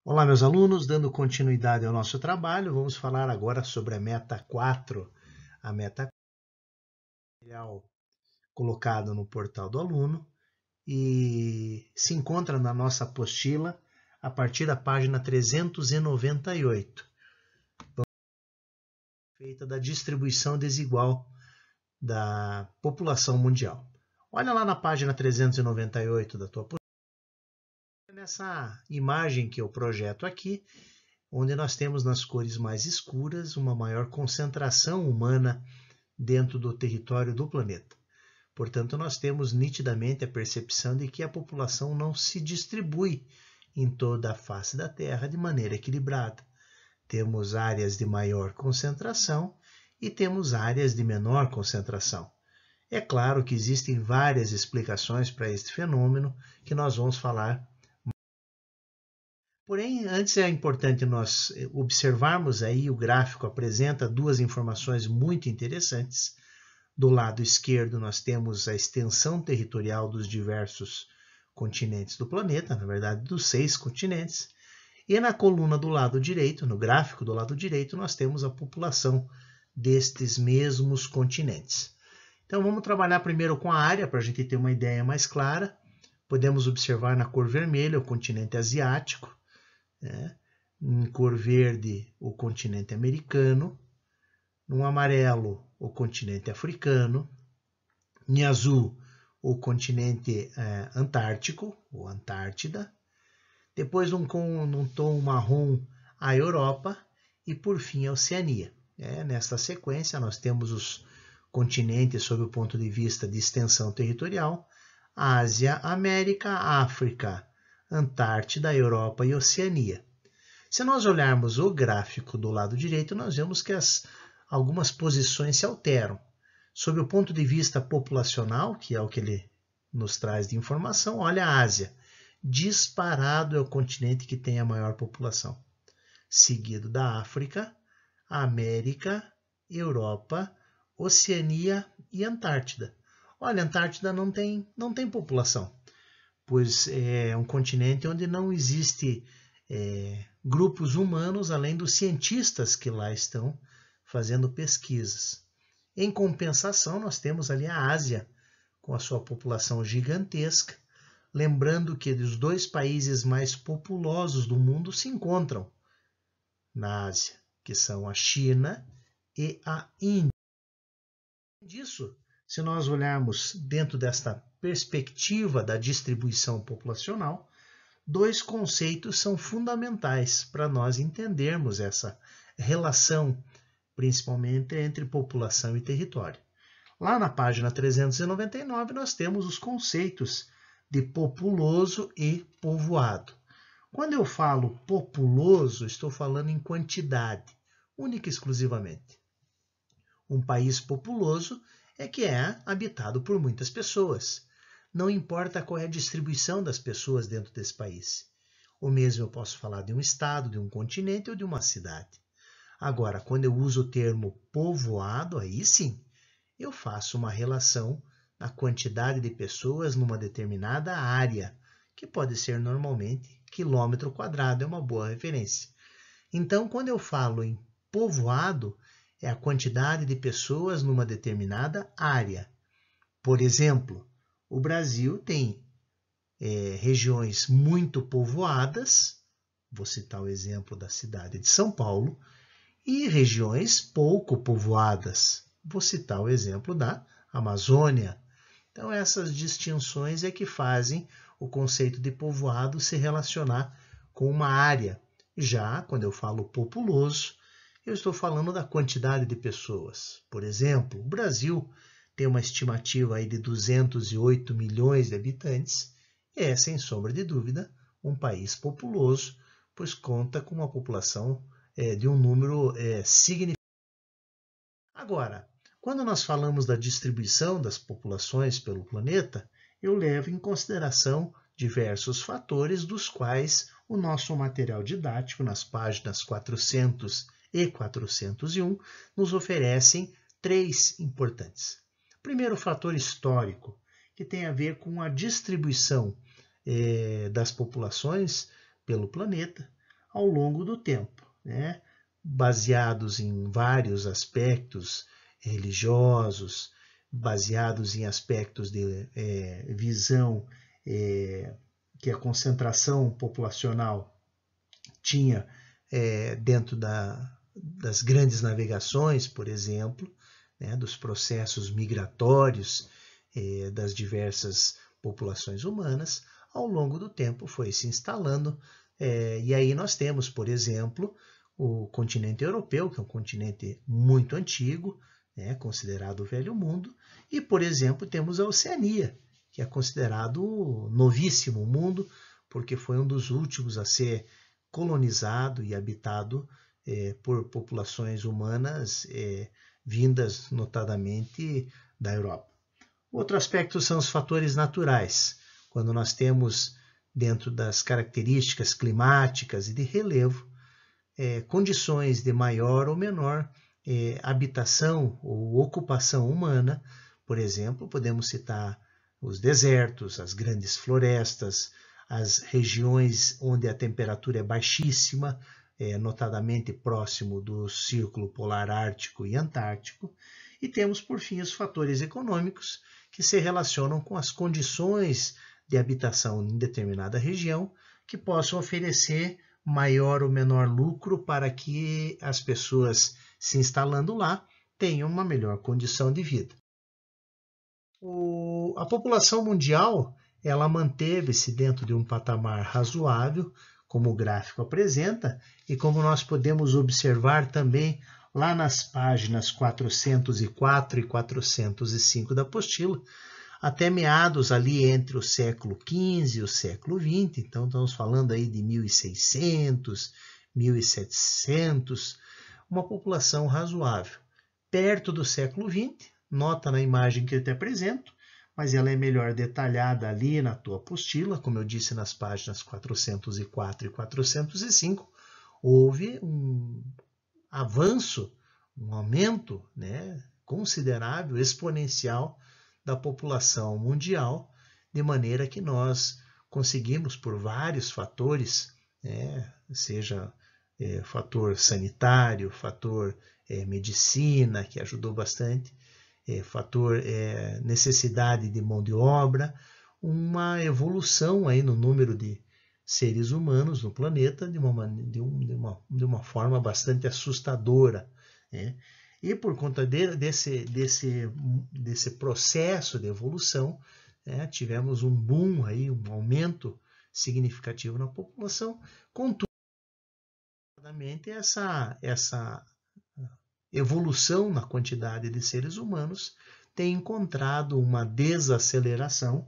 Olá, meus alunos, dando continuidade ao nosso trabalho, vamos falar agora sobre a meta 4. A meta 4 colocada no portal do aluno e se encontra na nossa apostila a partir da página 398, feita da distribuição desigual da população mundial. Olha lá na página 398 da tua apostila, nessa imagem que eu projeto aqui, onde nós temos nas cores mais escuras uma maior concentração humana dentro do território do planeta. Portanto, nós temos nitidamente a percepção de que a população não se distribui em toda a face da Terra de maneira equilibrada. Temos áreas de maior concentração e temos áreas de menor concentração. É claro que existem várias explicações para este fenômeno que nós vamos falar. Porém, antes é importante nós observarmos aí o gráfico apresenta duas informações muito interessantes. Do lado esquerdo nós temos a extensão territorial dos diversos continentes do planeta, na verdade dos 6 continentes, e na coluna do lado direito, no gráfico do lado direito, nós temos a população destes mesmos continentes. Então vamos trabalhar primeiro com a área para a gente ter uma ideia mais clara. Podemos observar na cor vermelha o continente asiático, né? Em cor verde o continente americano, no amarelo o continente africano, em azul o continente antártico, ou Antártida, depois num tom marrom a Europa e por fim a Oceania. Nesta sequência nós temos os continentes sob o ponto de vista de extensão territorial: Ásia, América, África, Antártida, Europa e Oceania. Se nós olharmos o gráfico do lado direito, nós vemos que algumas posições se alteram. Sob o ponto de vista populacional, que é o que ele nos traz de informação, olha a Ásia. Disparado é o continente que tem a maior população. Seguido da África, América, Europa, Oceania e Antártida. Olha, a Antártida não tem população, pois é um continente onde não existe grupos humanos além dos cientistas que lá estão fazendo pesquisas. Em compensação, nós temos ali a Ásia, com a sua população gigantesca, lembrando que os 2 países mais populosos do mundo se encontram na Ásia, que são a China e a Índia. Disso, se nós olharmos dentro desta perspectiva da distribuição populacional, 2 conceitos são fundamentais para nós entendermos essa relação, principalmente entre população e território. Lá na página 399 nós temos os conceitos de populoso e povoado. Quando eu falo populoso, estou falando em quantidade, única e exclusivamente. Um país populoso é que é habitado por muitas pessoas. Não importa qual é a distribuição das pessoas dentro desse país. O mesmo eu posso falar de um estado, de um continente ou de uma cidade. Agora, quando eu uso o termo povoado, aí sim, eu faço uma relação na quantidade de pessoas numa determinada área, que pode ser normalmente quilômetro quadrado, é uma boa referência. Então, quando eu falo em povoado, é a quantidade de pessoas numa determinada área. Por exemplo, o Brasil tem regiões muito povoadas, vou citar o exemplo da cidade de São Paulo, e regiões pouco povoadas, vou citar o exemplo da Amazônia. Então, essas distinções é que fazem o conceito de povoado se relacionar com uma área. Já quando eu falo populoso, eu estou falando da quantidade de pessoas. Por exemplo, o Brasil tem uma estimativa aí de 208 milhões de habitantes e é, sem sombra de dúvida, um país populoso, pois conta com uma população de um número significativo. Agora, quando nós falamos da distribuição das populações pelo planeta, eu levo em consideração diversos fatores, dos quais o nosso material didático, nas páginas 400 e 401, nos oferecem 3 importantes. Primeiro, o fator histórico, que tem a ver com a distribuição das populações pelo planeta, ao longo do tempo, né? Baseados em vários aspectos religiosos, baseados em aspectos de visão que a concentração populacional tinha dentro das grandes navegações, por exemplo, né, dos processos migratórios das diversas populações humanas, ao longo do tempo foi se instalando. E aí nós temos, por exemplo, o continente europeu, que é um continente muito antigo, né, considerado o Velho Mundo, e, por exemplo, temos a Oceania, que é considerado o novíssimo mundo, porque foi um dos últimos a ser colonizado e habitado por populações humanas vindas notadamente da Europa. Outro aspecto são os fatores naturais, quando nós temos, dentro das características climáticas e de relevo, condições de maior ou menor habitação ou ocupação humana. Por exemplo, podemos citar os desertos, as grandes florestas, as regiões onde a temperatura é baixíssima, notadamente próximo do Círculo Polar Ártico e Antártico. E temos, por fim, os fatores econômicos, que se relacionam com as condições de habitação em determinada região, que possam oferecer maior ou menor lucro para que as pessoas se instalando lá tenham uma melhor condição de vida. A população mundial ela manteve-se dentro de um patamar razoável, como o gráfico apresenta, e como nós podemos observar também lá nas páginas 404 e 405 da apostila, até meados ali entre o século XV e o século XX, então estamos falando aí de 1600, 1700, uma população razoável. Perto do século XX, nota na imagem que eu te apresento, mas ela é melhor detalhada ali na tua apostila, como eu disse nas páginas 404 e 405, houve um avanço, um aumento, né, considerável, exponencial da população mundial, de maneira que nós conseguimos, por vários fatores, seja fator sanitário, fator medicina, que ajudou bastante, fator necessidade de mão de obra, uma evolução aí no número de seres humanos no planeta de uma forma bastante assustadora, né? E por conta desse processo de evolução, tivemos um boom, aí, um aumento significativo na população. Contudo, essa evolução na quantidade de seres humanos tem encontrado uma desaceleração,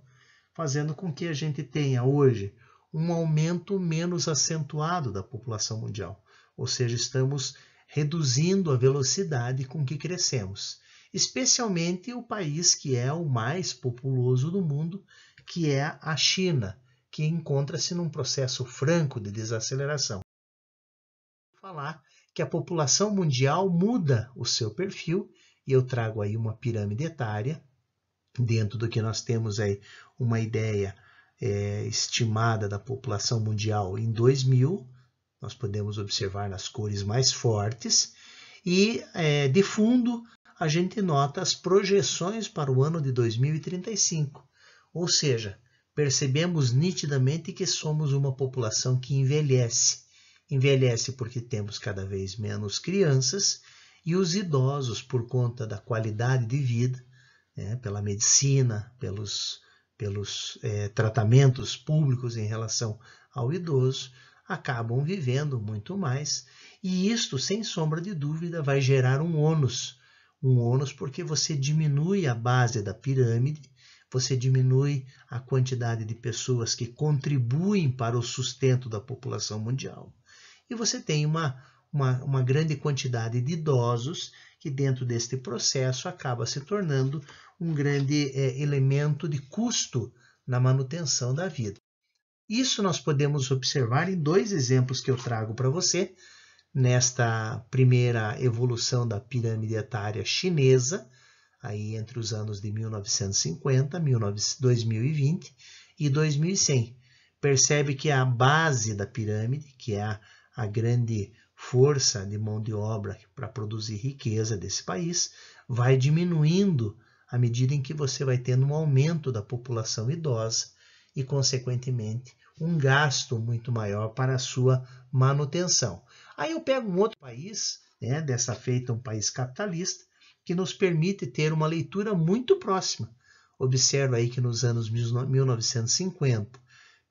fazendo com que a gente tenha hoje um aumento menos acentuado da população mundial. Ou seja, estamos reduzindo a velocidade com que crescemos, especialmente o país que é o mais populoso do mundo, que é a China, que encontra-se num processo franco de desaceleração. Vou falar que a população mundial muda o seu perfil, e eu trago aí uma pirâmide etária, dentro do que nós temos aí uma ideia estimada da população mundial em 2000, nós podemos observar nas cores mais fortes, e de fundo a gente nota as projeções para o ano de 2035, ou seja, percebemos nitidamente que somos uma população que envelhece. Envelhece porque temos cada vez menos crianças, e os idosos, por conta da qualidade de vida, pela medicina, pelos tratamentos públicos em relação ao idoso, acabam vivendo muito mais, e isto, sem sombra de dúvida, vai gerar um ônus porque você diminui a base da pirâmide, você diminui a quantidade de pessoas que contribuem para o sustento da população mundial, e você tem uma grande quantidade de idosos que dentro deste processo acaba se tornando um grande elemento de custo na manutenção da vida. Isso nós podemos observar em dois exemplos que eu trago para você, nesta primeira evolução da pirâmide etária chinesa, aí entre os anos de 1950, 2020 e 2100. Percebe que a base da pirâmide, que é a grande força de mão de obra para produzir riqueza desse país, vai diminuindo à medida em que você vai tendo um aumento da população idosa e, consequentemente, um gasto muito maior para a sua manutenção. Aí eu pego um outro país, né, dessa feita um país capitalista, que nos permite ter uma leitura muito próxima. Observa aí que nos anos 1950,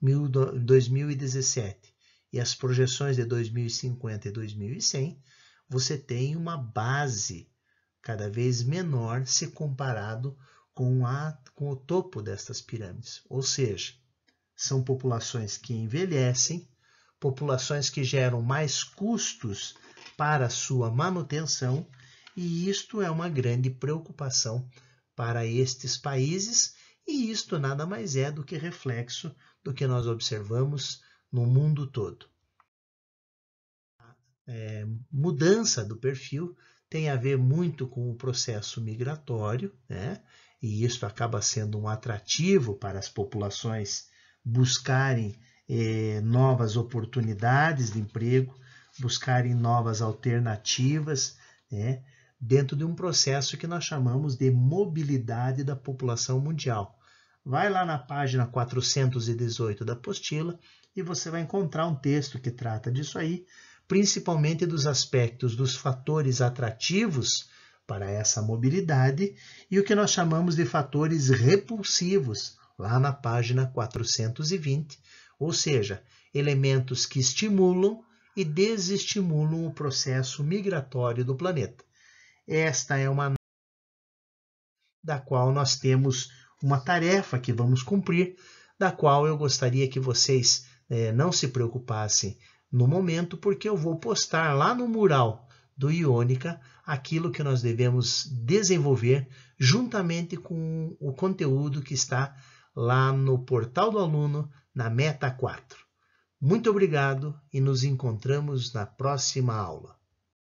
2017 e as projeções de 2050 e 2100, você tem uma base cada vez menor se comparado com o topo destas pirâmides. Ou seja, são populações que envelhecem, populações que geram mais custos para a sua manutenção, e isto é uma grande preocupação para estes países, e isto nada mais é do que reflexo do que nós observamos no mundo todo. A mudança do perfil tem a ver muito com o processo migratório, né? E isso acaba sendo um atrativo para as populações buscarem novas oportunidades de emprego, buscarem novas alternativas, né? Dentro de um processo que nós chamamos de mobilidade da população mundial. Vai lá na página 418 da apostila e você vai encontrar um texto que trata disso aí, principalmente dos aspectos dos fatores atrativos para essa mobilidade e o que nós chamamos de fatores repulsivos, lá na página 420, ou seja, elementos que estimulam e desestimulam o processo migratório do planeta. Esta é uma da qual nós temos uma tarefa que vamos cumprir, da qual eu gostaria que vocês não se preocupassem no momento, porque eu vou postar lá no mural do Ionica aquilo que nós devemos desenvolver juntamente com o conteúdo que está lá no portal do aluno, na Meta 4. Muito obrigado e nos encontramos na próxima aula.